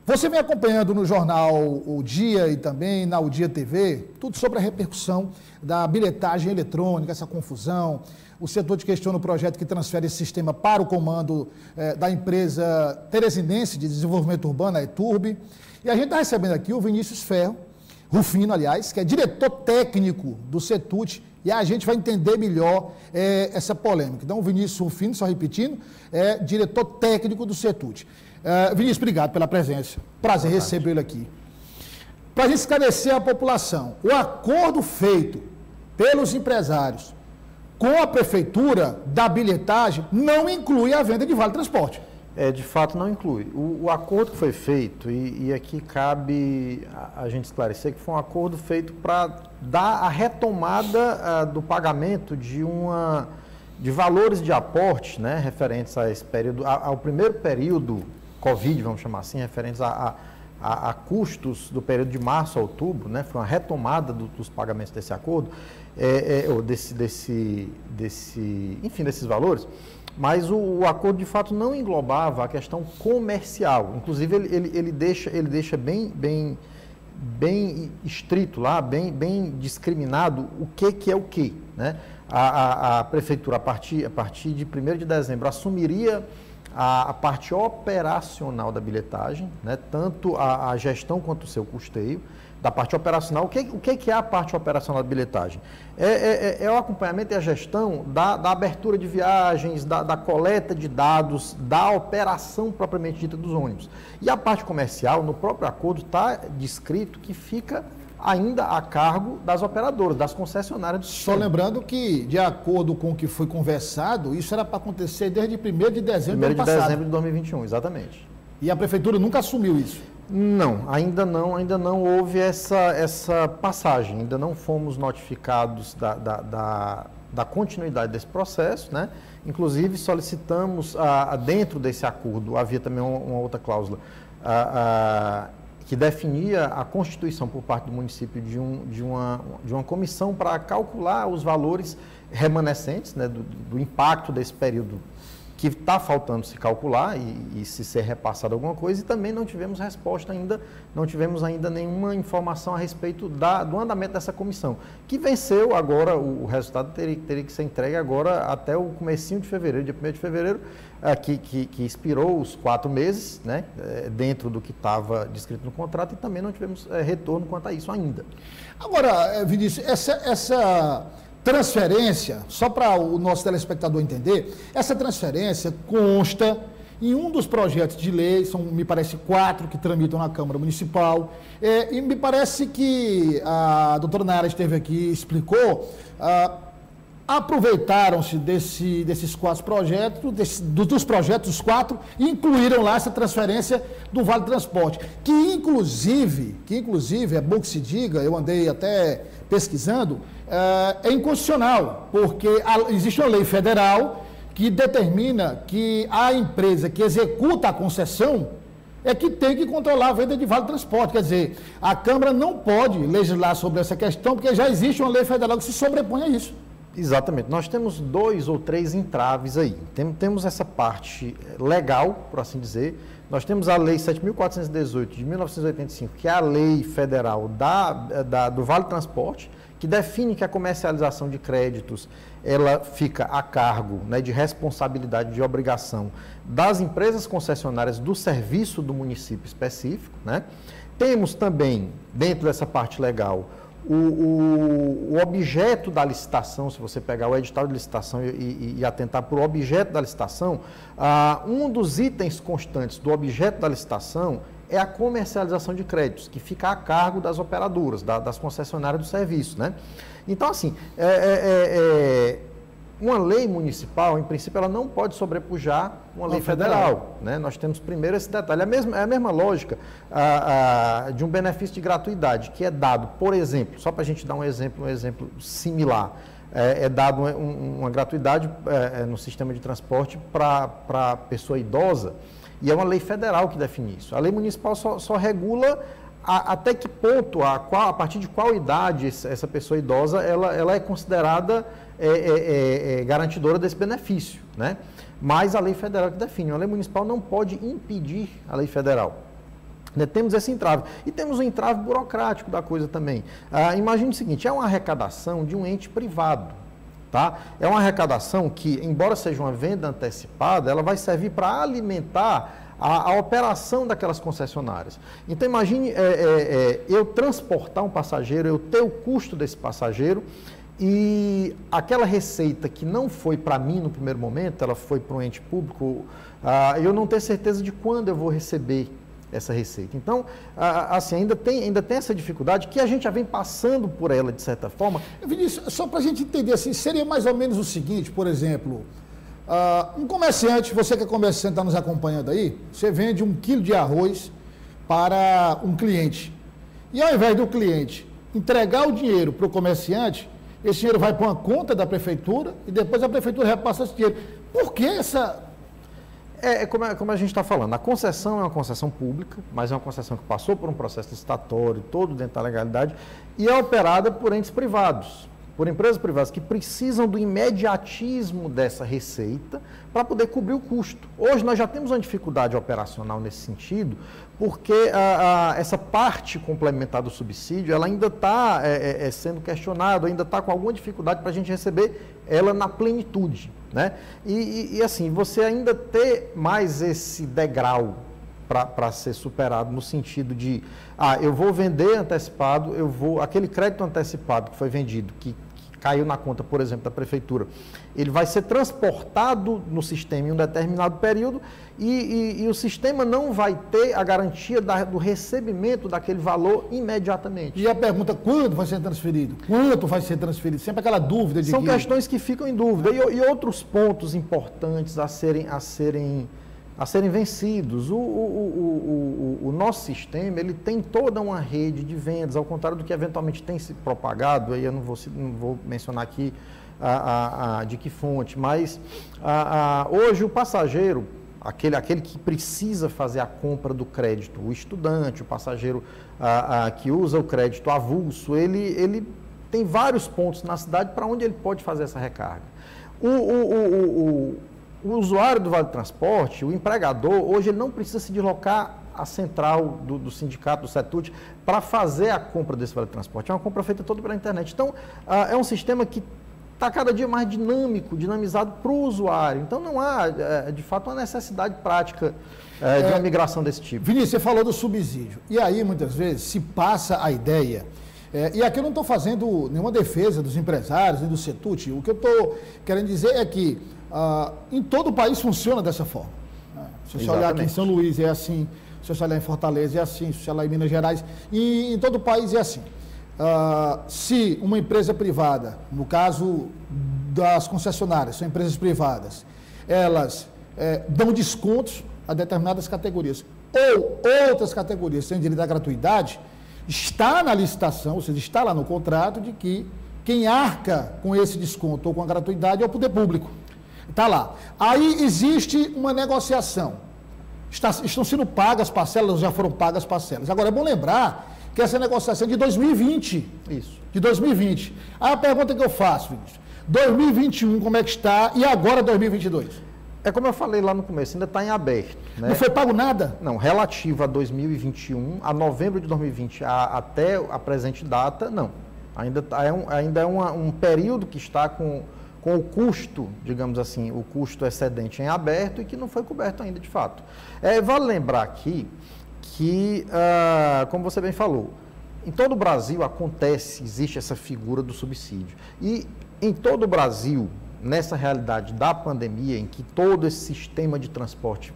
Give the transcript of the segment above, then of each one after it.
Você vem acompanhando no jornal O Dia e também na O Dia TV, tudo sobre a repercussão da bilhetagem eletrônica, essa confusão. O setor questiona o projeto que transfere esse sistema para o comando da empresa teresinense de desenvolvimento urbano, a ETURB. E a gente está recebendo aqui o Vinícius Ferro, Rufino, aliás, que é diretor técnico do CETUT, e a gente vai entender melhor essa polêmica. Então, o Vinícius Rufino, só repetindo, é diretor técnico do CETUT. Vinícius, obrigado pela presença. Prazer recebê-lo aqui. Para a gente esclarecer a população, o acordo feito pelos empresários com a prefeitura da bilhetagem não inclui a venda de vale transporte. De fato não inclui. O acordo que foi feito, e aqui cabe a gente esclarecer que foi um acordo feito para dar a retomada do pagamento de valores de aporte, né, referentes a esse período, ao primeiro período Covid, vamos chamar assim, referentes a custos do período de março a outubro, né, foi uma retomada dos pagamentos desse acordo, enfim, desses valores. Mas o acordo, de fato, não englobava a questão comercial. Inclusive, ele deixa bem estrito lá, bem discriminado o que é o que. Né? A prefeitura, a partir de 1º de dezembro, assumiria a parte operacional da bilhetagem, né? Tanto a gestão quanto o seu custeio. Da parte operacional, o que é a parte operacional da bilhetagem? É o acompanhamento e a gestão da abertura de viagens, da coleta de dados, da operação propriamente dita dos ônibus. E a parte comercial, no próprio acordo, está descrito que fica ainda a cargo das operadoras, das concessionárias do sistema. Só lembrando que, de acordo com o que foi conversado, isso era para acontecer desde 1º de dezembro do ano passado. 1º de dezembro de 2021, exatamente. E a prefeitura nunca assumiu isso? Não, ainda não houve essa passagem, ainda não fomos notificados da continuidade desse processo, né? Inclusive solicitamos, dentro desse acordo, havia também uma outra cláusula, que definia a constituição por parte do município de uma comissão para calcular os valores remanescentes, né, do impacto desse período que está faltando se calcular e se ser repassado alguma coisa, e também não tivemos resposta ainda, não tivemos ainda nenhuma informação a respeito do andamento dessa comissão, que venceu agora, o resultado teria que ser entregue agora até o comecinho de fevereiro, dia 1º de fevereiro, que expirou os 4 meses, né, dentro do que estava descrito no contrato, e também não tivemos retorno quanto a isso ainda. Agora, Vinícius, essa transferência, só para o nosso telespectador entender, essa transferência consta em um dos projetos de lei, são, me parece, 4 que tramitam na Câmara Municipal, e me parece que a doutora Nayara esteve aqui e explicou, aproveitaram-se desses 4 projetos, dos projetos, os 4, e incluíram lá essa transferência do Vale Transporte, que inclusive, é bom que se diga, eu andei até pesquisando, é inconstitucional, porque existe uma lei federal que determina que a empresa que executa a concessão é que tem que controlar a venda de vale transporte. Quer dizer, a Câmara não pode legislar sobre essa questão, porque já existe uma lei federal que se sobrepõe a isso. Exatamente. Nós temos 2 ou 3 entraves aí. Temos essa parte legal, por assim dizer. Nós temos a Lei 7.418 de 1985, que é a lei federal do Vale Transporte, que define que a comercialização de créditos ela fica a cargo, né, de responsabilidade, de obrigação das empresas concessionárias do serviço do município específico. Né? Temos também, dentro dessa parte legal, o objeto da licitação. Se você pegar o edital de licitação e atentar para o objeto da licitação, um dos itens constantes do objeto da licitação é a comercialização de créditos, que fica a cargo das operadoras, das concessionárias do serviço. Né? Então, assim, uma lei municipal, em princípio, ela não pode sobrepujar uma lei federal. Né? Nós temos primeiro esse detalhe. É a mesma lógica de um benefício de gratuidade, que é dado, por exemplo, só para a gente dar um exemplo similar, é dado uma gratuidade no sistema de transporte para pessoa idosa, e é uma lei federal que define isso. A lei municipal só regula até que ponto, a partir de qual idade essa pessoa idosa ela é considerada garantidora desse benefício, né? Mas a lei federal que define. A lei municipal não pode impedir a lei federal. Temos esse entrave. E temos o entrave burocrático da coisa também. Imagine o seguinte, é uma arrecadação de um ente privado. Tá? É uma arrecadação que, embora seja uma venda antecipada, ela vai servir para alimentar a operação daquelas concessionárias. Então, imagine eu transportar um passageiro, eu ter o custo desse passageiro e aquela receita que não foi para mim no primeiro momento, ela foi para um ente público, eu não ter certeza de quando eu vou receber essa receita. Então, assim, ainda tem essa dificuldade que a gente já vem passando por ela, de certa forma. Vinícius, só para a gente entender, assim, seria mais ou menos o seguinte, por exemplo, um comerciante, você que é comerciante, está nos acompanhando aí, você vende 1 quilo de arroz para um cliente. E ao invés do cliente entregar o dinheiro para o comerciante, esse dinheiro vai para uma conta da prefeitura e depois a prefeitura repassa esse dinheiro. Por que essa... Como a gente está falando, a concessão é uma concessão pública, mas é uma concessão que passou por um processo licitatório, todo dentro da legalidade, e é operada por entes privados, por empresas privadas que precisam do imediatismo dessa receita para poder cobrir o custo. Hoje nós já temos uma dificuldade operacional nesse sentido, porque essa parte complementar do subsídio, ela ainda está sendo questionada, ainda está com alguma dificuldade para a gente receber ela na plenitude. Né? E assim, você ainda ter mais esse degrau para ser superado no sentido de, eu vou vender antecipado, aquele crédito antecipado que foi vendido, que caiu na conta, por exemplo, da prefeitura, ele vai ser transportado no sistema em um determinado período e o sistema não vai ter a garantia do recebimento daquele valor imediatamente. E a pergunta, quando vai ser transferido? Quanto vai ser transferido? Sempre aquela dúvida de São questões que ficam em dúvida. E outros pontos importantes a serem vencidos. O nosso sistema, ele tem toda uma rede de vendas, ao contrário do que eventualmente tem se propagado, aí eu não vou mencionar aqui de que fonte, mas hoje o passageiro, aquele que precisa fazer a compra do crédito, o estudante, o passageiro que usa o crédito avulso, ele tem vários pontos na cidade para onde ele pode fazer essa recarga. O usuário do Vale do Transporte, o empregador, hoje ele não precisa se deslocar à central do sindicato, do CETUT, para fazer a compra desse Vale do Transporte. É uma compra feita toda pela internet. Então, é um sistema que está cada dia mais dinamizado para o usuário. Então, não há, de fato, uma necessidade prática de uma migração desse tipo. Vinícius, você falou do subsídio. E aí, muitas vezes, se passa a ideia... e aqui eu não estou fazendo nenhuma defesa dos empresários e do CETUT. O que eu estou querendo dizer é que em todo o país funciona dessa forma. Se você olhar aqui em São Luís é assim, se você olhar em Fortaleza é assim, se você olhar em Minas Gerais, e em todo o país é assim. Se uma empresa privada, no caso das concessionárias, são empresas privadas, elas dão descontos a determinadas categorias, ou outras categorias têm direito à gratuidade, está na licitação, ou seja, está lá no contrato de que quem arca com esse desconto ou com a gratuidade é o poder público. Está lá. Aí existe uma negociação. Estão sendo pagas parcelas, já foram pagas parcelas. Agora, é bom lembrar que essa negociação é de 2020. Isso. De 2020. Aí a pergunta que eu faço, Vinícius, 2021 como é que está e agora 2022? É como eu falei lá no começo, ainda está em aberto. Né? Não foi pago nada? Não, relativo a 2021, a novembro de 2020, até a presente data, não. Ainda é um período que está com o custo, digamos assim, o custo excedente em aberto e que não foi coberto ainda de fato. Vale lembrar aqui que, como você bem falou, em todo o Brasil existe essa figura do subsídio. E em todo o Brasil, nessa realidade da pandemia, em que todo esse sistema de transporte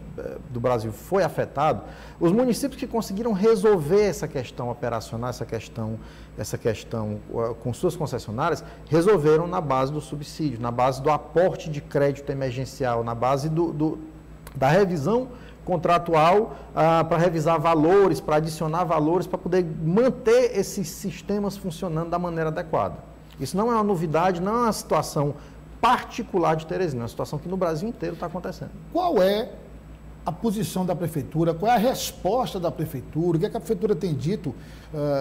do Brasil foi afetado, os municípios que conseguiram resolver essa questão operacional, essa questão com suas concessionárias, resolveram na base do subsídio, na base do aporte de crédito emergencial, na base da revisão contratual para revisar valores, para adicionar valores, para poder manter esses sistemas funcionando da maneira adequada. Isso não é uma novidade, não é uma situação particular de Teresina, é uma situação que no Brasil inteiro está acontecendo. Qual é a posição da Prefeitura, qual é a resposta da Prefeitura, o que a Prefeitura tem dito,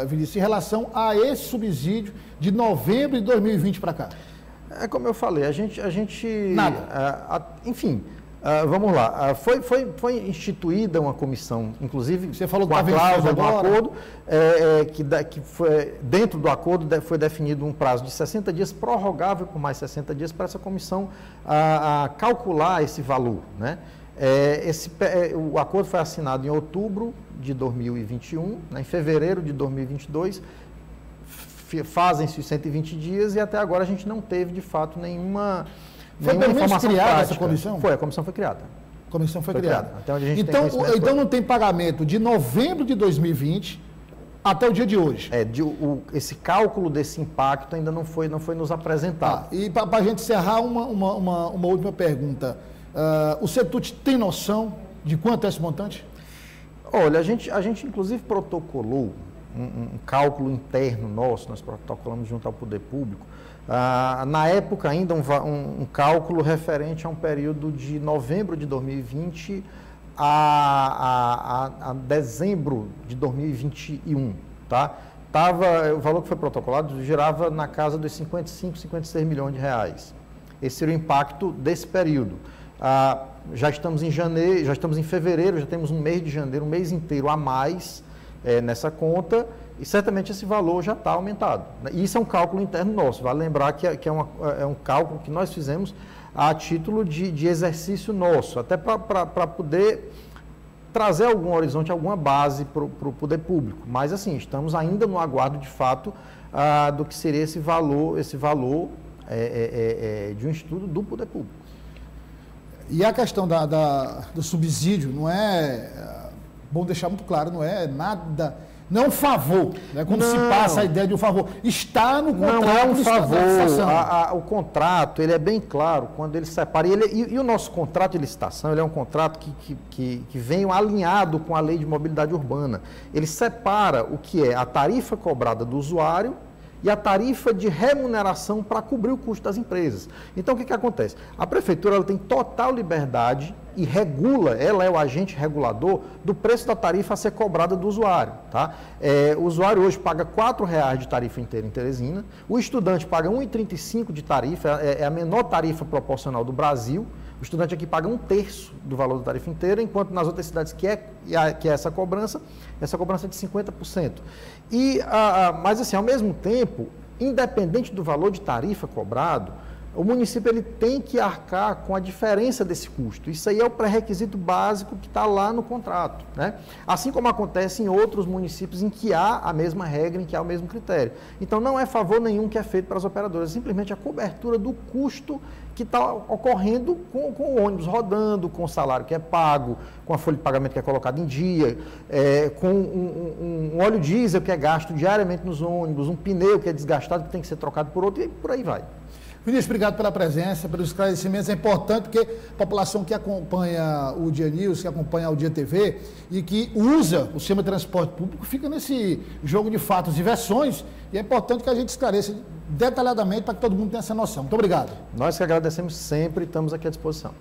Vinícius, em relação a esse subsídio de novembro de 2020 para cá? Como eu falei, a gente Nada. Enfim, Vamos lá. Foi instituída uma comissão, inclusive você falou com a que cláusula do acordo, que foi, dentro do acordo foi definido um prazo de 60 dias, prorrogável por mais 60 dias, para essa comissão calcular esse valor, né? O acordo foi assinado em outubro de 2021, né? Em fevereiro de 2022, fazem-se os 120 dias e até agora a gente não teve, de fato, nenhuma informação criada prática. Essa comissão? Foi, a comissão foi criada. A comissão foi criada. Até onde a gente então não tem pagamento de novembro de 2020 até o dia de hoje. Esse cálculo desse impacto ainda não foi nos apresentado. E para a gente encerrar, uma última pergunta. O CETUT tem noção de quanto é esse montante? Olha, a gente inclusive protocolou um cálculo interno nosso, nós protocolamos junto ao Poder Público, na época ainda um cálculo referente a um período de novembro de 2020 a dezembro de 2021, tá? O valor que foi protocolado girava na casa dos 55, 56 milhões de reais. Esse seria o impacto desse período. Já estamos em janeiro, já estamos em fevereiro, já temos um mês de janeiro, um mês inteiro a mais nessa conta, e certamente esse valor já está aumentado. Isso é um cálculo interno nosso, vale lembrar que é um cálculo que nós fizemos a título de exercício nosso, até para poder trazer algum horizonte, alguma base para o poder público. Mas, assim, estamos ainda no aguardo, de fato, do que seria esse valor de um estudo do poder público. E a questão do subsídio, não é, bom deixar muito claro, não é nada, não é um favor, né? Quando se passa a ideia de um favor, está no contrato. Não é um favor, o contrato, ele é bem claro, quando ele separa, e o nosso contrato de licitação, ele é um contrato que vem alinhado com a Lei de Mobilidade Urbana. Ele separa o que é a tarifa cobrada do usuário e a tarifa de remuneração para cobrir o custo das empresas. Então, o que acontece? A Prefeitura ela tem total liberdade e regula, ela é o agente regulador do preço da tarifa a ser cobrada do usuário. Tá? O usuário hoje paga R$ 4,00 de tarifa inteira em Teresina, o estudante paga R$ 1,35 de tarifa, é a menor tarifa proporcional do Brasil. O estudante aqui paga 1/3 do valor da tarifa inteira, enquanto nas outras cidades que é essa cobrança é de 50%. Mas, assim, ao mesmo tempo, independente do valor de tarifa cobrado, o município ele tem que arcar com a diferença desse custo. Isso aí é o pré-requisito básico que está lá no contrato, né? Assim como acontece em outros municípios em que há a mesma regra, em que há o mesmo critério. Então, não é favor nenhum que é feito para as operadoras, é simplesmente a cobertura do custo que está ocorrendo com o ônibus rodando, com o salário que é pago, com a folha de pagamento que é colocada em dia, com um óleo diesel que é gasto diariamente nos ônibus, um pneu que é desgastado, que tem que ser trocado por outro, e por aí vai. Vinícius, obrigado pela presença, pelos esclarecimentos. É importante porque a população que acompanha o Dia News, que acompanha o Dia TV e que usa o sistema de transporte público, fica nesse jogo de fatos e versões, e é importante que a gente esclareça detalhadamente para que todo mundo tenha essa noção. Muito obrigado. Nós que agradecemos sempre e estamos aqui à disposição.